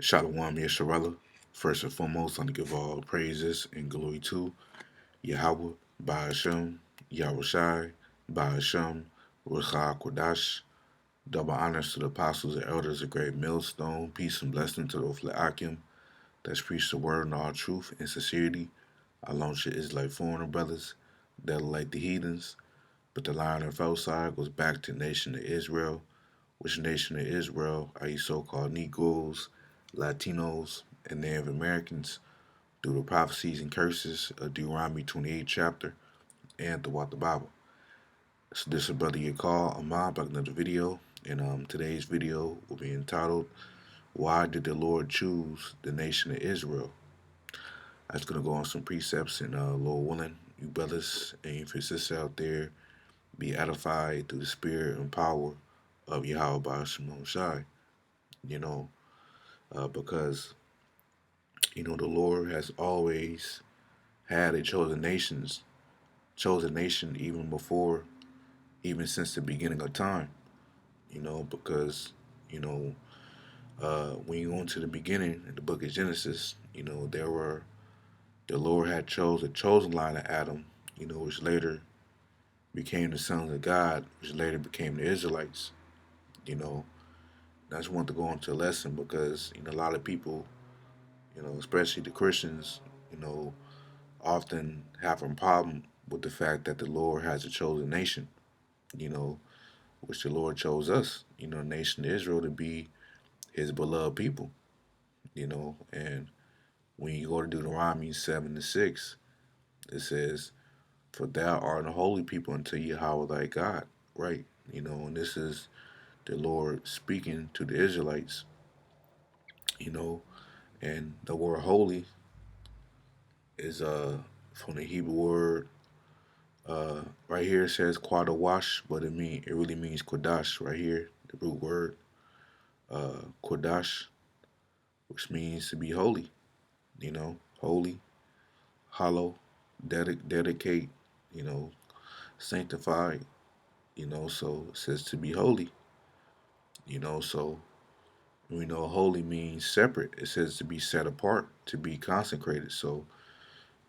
Shalom Yesharella. First and foremost, I want to give all praises and glory to Yahweh, Ba'ashem, Yahushai, Ba'ashem, Rucha Kodash. Double honors to the apostles and elders of Great Millstone. Peace and blessing to those Akim that's preached the word in all truth and sincerity. I launch it is like foreigner brothers that are like the heathens. But the line of outside goes back to the nation of Israel, which nation of Israel are you so-called Negroes, Latinos, and Native Americans through the prophecies and curses of Deuteronomy 28 chapter and throughout the Bible. So this is Brother Yakal Ahmad back another video, and today's video will be entitled, Why Did the Lord Choose the Nation of Israel? I'm just going to go on some precepts and Lord willing, you brothers and your sisters out there be edified through the spirit and power of Yahweh Ba'ashim Shai. You know, because the Lord has always had a chosen nation even before, even since the beginning of time. Because you know when you go into the beginning in the book of Genesis, the Lord had chose a chosen line of Adam, which later became the sons of God, which later became the Israelites. You know, I just want to go into a lesson because a lot of people, especially the Christians, you know, often have a problem with the fact that the Lord has a chosen nation, you know, which the Lord chose us, the nation of Israel, to be his beloved people, and when you go to Deuteronomy 7:6, it says, For thou art a holy people unto Yahweh thy God, right? And this is the Lord speaking to the Israelites, you know, and the word holy is from the Hebrew word. Right here it says Quadawash, but it really means Kodash right here, the root word Kodash, which means to be holy, holy, hollow, dedicate, you know, sanctified, so it says to be holy, so we know holy means separate. It says to be set apart, to be consecrated. So,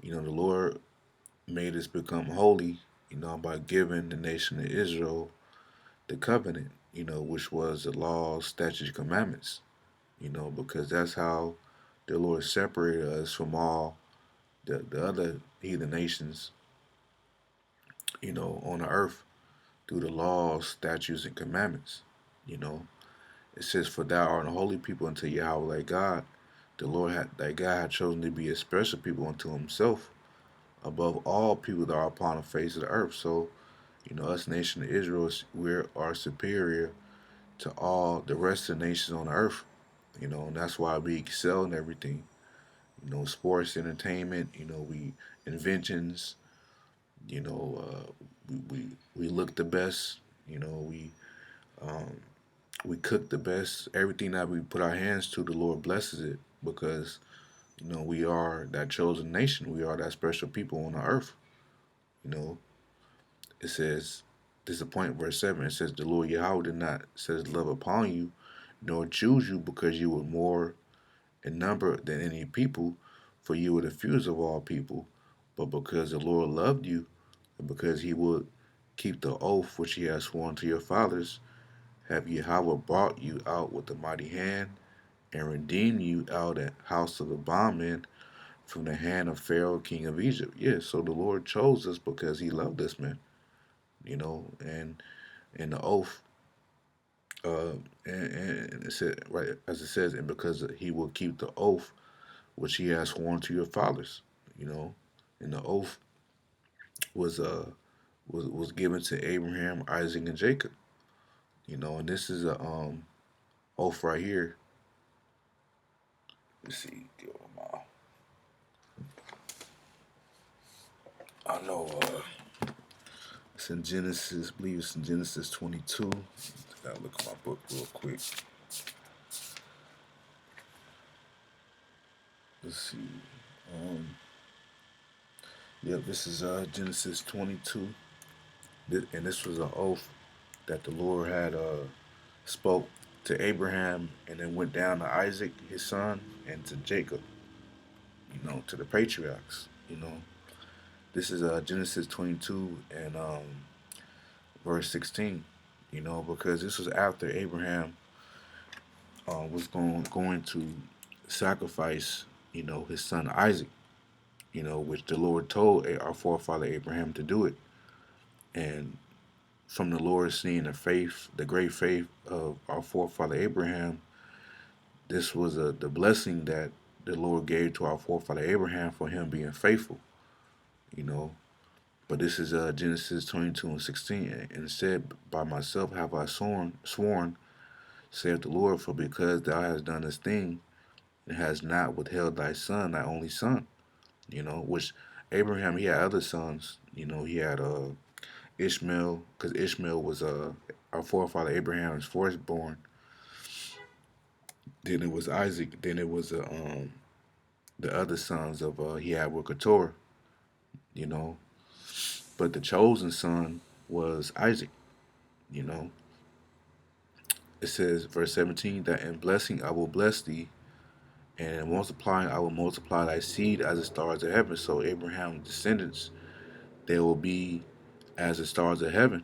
the Lord made us become holy, by giving the nation of Israel the covenant, which was the laws, statutes, commandments, because that's how the Lord separated us from all the other heathen nations, on the earth through the laws, statutes, and commandments. You know, it says, For thou art a holy people unto Yahweh thy God. The Lord thy God had chosen to be a special people unto himself above all people that are upon the face of the earth. So, us nation of Israel, we are superior to all the rest of the nations on the earth. And that's why we excel in everything. Sports, entertainment, we inventions, we look the best, um, we cook the best. Everything that we put our hands to, the Lord blesses it because, we are that chosen nation. We are that special people on the earth. You know, it says, this is a point, verse 7, it says, The Lord Yahweh did not set his love upon you, nor choose you because you were more in number than any people, for you were the fewest of all people, but because the Lord loved you, and because he would keep the oath which he has sworn to your fathers, have Yahweh brought you out with a mighty hand, and redeemed you out of the house of the bondman from the hand of Pharaoh, king of Egypt. Yeah, so the Lord chose us because he loved us, man. And in the oath, and it said, right, as it says, and because he will keep the oath which he has sworn to your fathers, you know, and the oath was was given to Abraham, Isaac, and Jacob, and this is a oath right here. Let's see, I know it's in Genesis, I believe it's in Genesis 22. Gotta look at my book real quick. Let's see. Um, yep, this is Genesis 22, and this was an oath that the Lord had spoke to Abraham, and then went down to Isaac, his son, and to Jacob, to the patriarchs. This is Genesis 22 and verse 16. Because this was after Abraham was going to sacrifice, his son Isaac, which the Lord told our forefather Abraham to do it. And from the Lord seeing the great faith of our forefather Abraham, this was the blessing that the Lord gave to our forefather Abraham for him being faithful, you know. But this is Genesis 22 and 16. And said, by myself have I sworn, saith the Lord, for because thou hast done this thing, and hast not withheld thy son, thy only son, which Abraham, he had other sons. He had Ishmael, because Ishmael was our forefather Abraham's firstborn. Then it was Isaac. Then it was the other sons of he had with Keturah, you know. But the chosen son was Isaac, you know. It says, verse 17, that in blessing I will bless thee, and in multiplying I will multiply thy seed as the stars of heaven. So Abraham's descendants, they will be as the stars of heaven,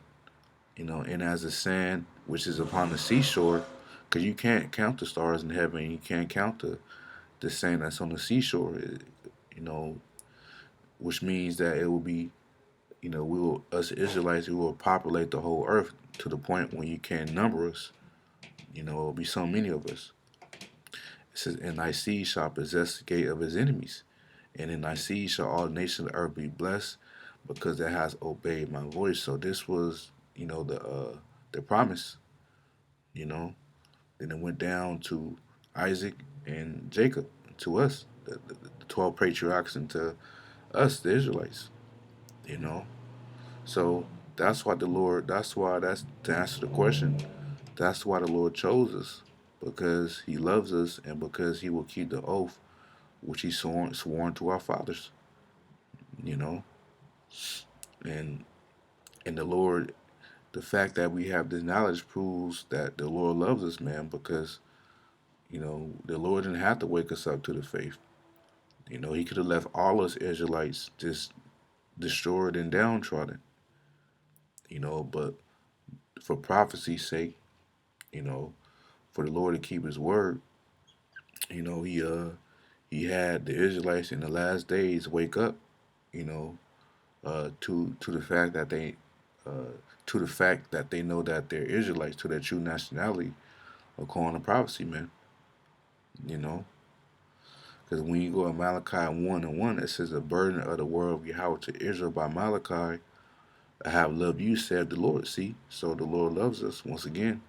and as the sand which is upon the seashore, because you can't count the stars in heaven, you can't count the sand that's on the seashore, you know, which means that it will be, we will, us Israelites, we will populate the whole earth to the point when you can't number us. It will be so many of us. It says, and thy seed shall possess the gate of his enemies, and in thy seed shall all nations of the earth be blessed, because thou hast obeyed my voice. So this was, the promise, you know. Then it went down to Isaac and Jacob, to us, the 12 patriarchs, and to us, the Israelites, you know. So that's to answer the question, that's why the Lord chose us, because he loves us and because he will keep the oath which he sworn to our fathers, you know. And and the fact that we have this knowledge proves that the Lord loves us, man, because, the Lord didn't have to wake us up to the faith. He could have left all us Israelites just destroyed and downtrodden, but for prophecy's sake, you know, for the Lord to keep his word, he had the Israelites in the last days wake up, you know, to the fact that they know that they're Israelites, to their true nationality, according to prophecy, man. You know, because when you go to Malachi 1:1, it says, the burden of the word of Yahweh to Israel by Malachi, I have loved you, said the Lord. See, so the Lord loves us once again.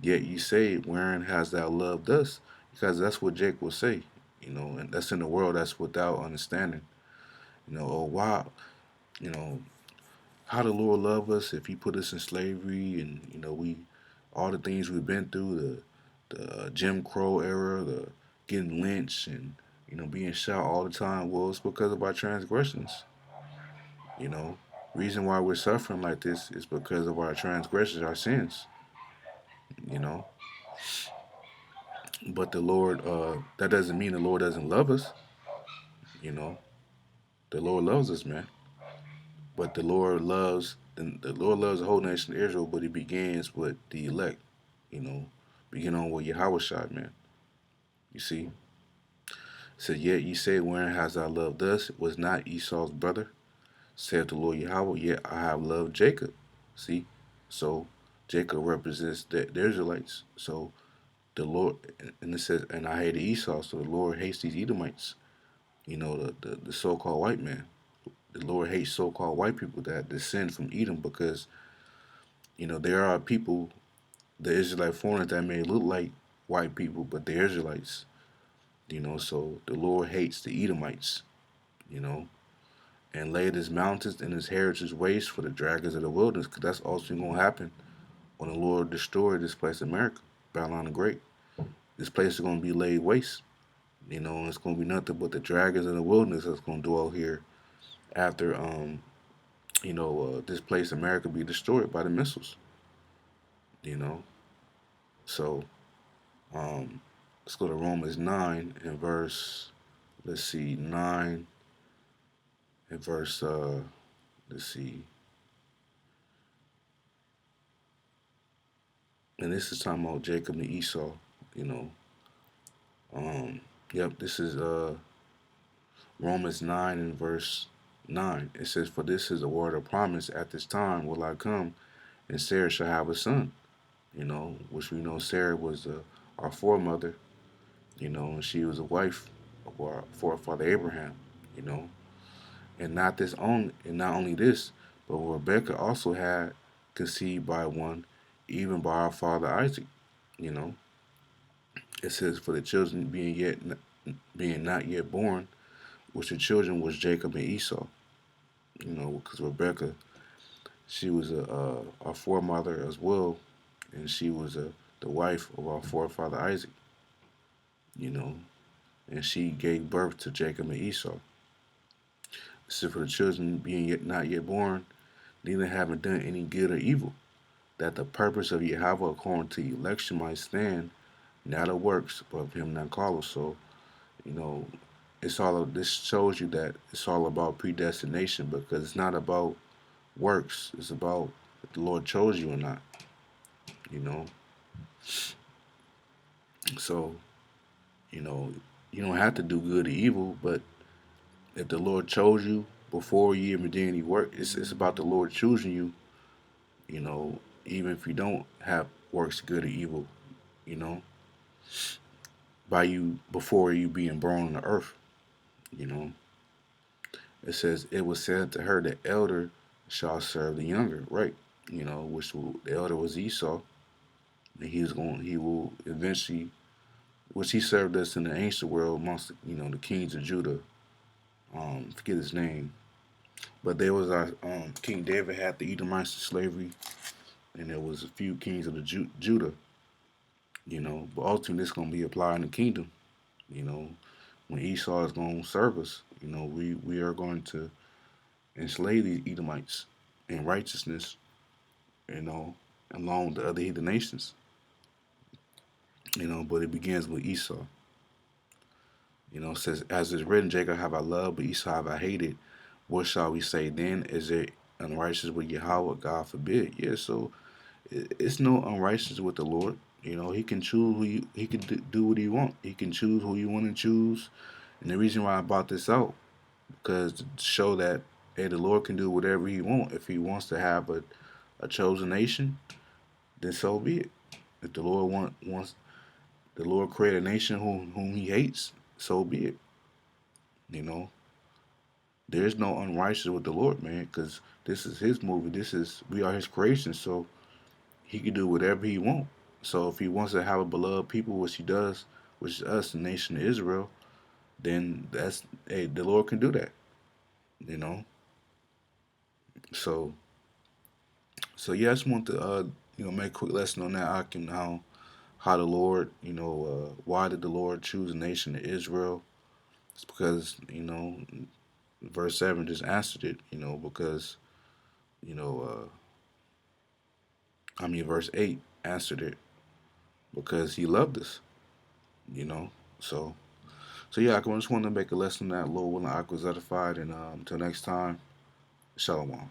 Yet you say, wherein hast thou loved us? Because that's what Jake will say, and that's in the world that's without understanding. Oh wow, you know, how the Lord love us if he put us in slavery, and we all the things we've been through, the Jim Crow era, the getting lynched, and being shot all the time. Well, it's because of our transgressions. You know, reason why we're suffering like this is because of our transgressions, our sins. You know, but the Lord, that doesn't mean the Lord doesn't love us. You know, the Lord loves us, man. But the Lord loves the whole nation of Israel, but He begins with the elect. You know, begin on with Yahweh Shai, man. You see, said, yet ye say, wherein hast thou loved us? Was not Esau's brother? Saith the Lord Yahweh, yet I have loved Jacob. See, so Jacob represents the Israelites. So the Lord, and it says, and I hated Esau. So the Lord hates these Edomites. The so-called white man. The Lord hates so-called white people that descend from Edom, because there are people, the Israelite foreigners, that may look like white people, but they're Israelites. So the Lord hates the Edomites. You know, and laid his mountains and his heritage waste for the dragons of the wilderness, because that's also going to happen when the Lord destroyed this place, America, Babylon the Great. This place is going to be laid waste. And it's going to be nothing but the dragons of the wilderness that's going to dwell here after this place America be destroyed by the missiles. you know So let's go to Romans 9 and verse, let's see, 9 and verse, let's see, and this is talking about Jacob and Esau, you know. Um, yep, this is Romans 9 and verse 9. It says, "For this is a word of promise, at this time will I come, and Sarah shall have a son." Which we know Sarah was our foremother, and she was a wife of our forefather Abraham, you know. And not only this, but Rebecca also had conceived by one, even by our father Isaac, you know. It says, "For the children being not yet born, which the children was Jacob and Esau," because Rebecca, she was our foremother as well, and she was the wife of our forefather Isaac, you know, and she gave birth to Jacob and Esau. It said, "For the children being yet not yet born, neither having done any good or evil, that the purpose of Yahweh according to election might stand, not of works, but of him that calleth." So, you know, this shows you that it's all about predestination, because it's not about works. It's about if the Lord chose you or not, you know. So, you know, you don't have to do good or evil, but if the Lord chose you before you even did any work, it's about the Lord choosing you, even if you don't have works good or evil, you know, by you before you being born on the earth, you know. It says, "It was said to her, the elder shall serve the younger," right? The elder was Esau, and he will eventually, which he served us in the ancient world amongst the kings of Judah. Forget his name, but there was our King David had the Edomites in slavery, and there was a few kings of the Judah. But ultimately it's going to be applied in the kingdom. You know, when Esau is going to serve us, we are going to enslave these Edomites in righteousness. You know, along with the other heathen nations. But it begins with Esau. It says, "As is written, Jacob have I loved, but Esau have I hated. What shall we say then? Is it unrighteous with Yahweh? God forbid." Yeah, so it's no unrighteous with the Lord. He can choose he can do what he want. He can choose who you want to choose. And the reason why I brought this out, because to show that, hey, the Lord can do whatever he wants. If he wants to have a chosen nation, then so be it. If the Lord wants the Lord create a nation whom he hates, so be it. You know, there's no unrighteous with the Lord, man, because this is his movie. We are his creation, so he can do whatever he wants. So if he wants to have a beloved people, which he does, which is us, the nation of Israel, then the Lord can do that. You know. So yeah, I just want to make a quick lesson on that. I can how the Lord, why did the Lord choose the nation of Israel? It's because verse 7 just answered it. Because you know verse 8 answered it because he loved us. You know, so yeah, I just want to make a lesson that Lord willing I was edified, and until next time, Shalom.